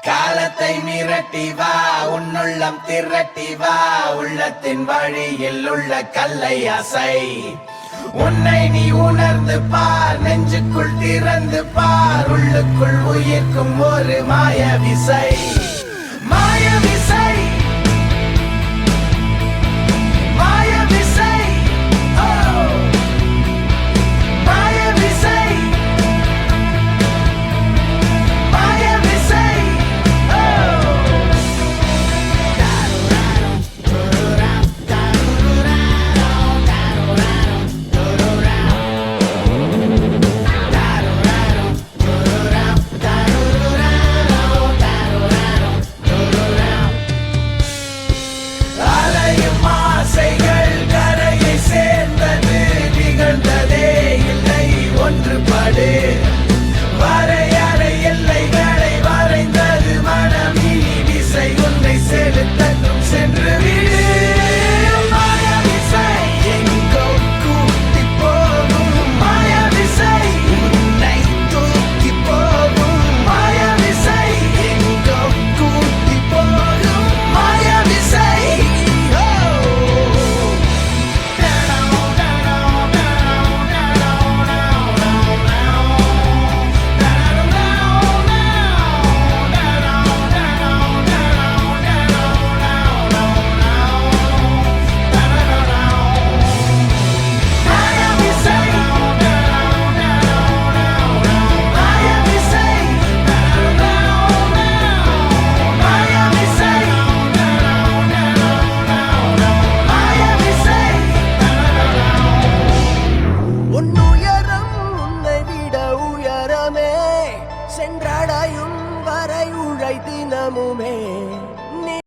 காலத்தை மிரட்டி வா, உன்னுள்ளம் திரட்டி வா, உள்ளத்தின் வழியில் உள்ள கல்லை அசை. உன்னை நீ உணர்ந்து பார், நெஞ்சுக்குள் திறந்து பார், உள்ளுக்குள் உயிர்க்கும் ஒரு மாய விசை. மாய விசை, மாய விசை, ஓ மாய விசை, மாய விசை, ஓ. அலையும் ஆசைகள் கரையை சேர்ந்தது, நிகழ்ந்ததே இல்லை ஒன்றுபடு. வரையறை எல்லைகளை வரைந்தது மனம், இனி விசை உன்னை செலுத்தட்டும், சென்று விடு. மாய விசை எங்கோ கூட்டி போகும், மாய விசை உன்னை தூக்கி போகும், மாய விசை எங்கோ கூட்டி போகும், மாய விசை. உன் உயரம் உன்னை விட உயரமே, சென்றடையும் வரை உழை தினமுமே.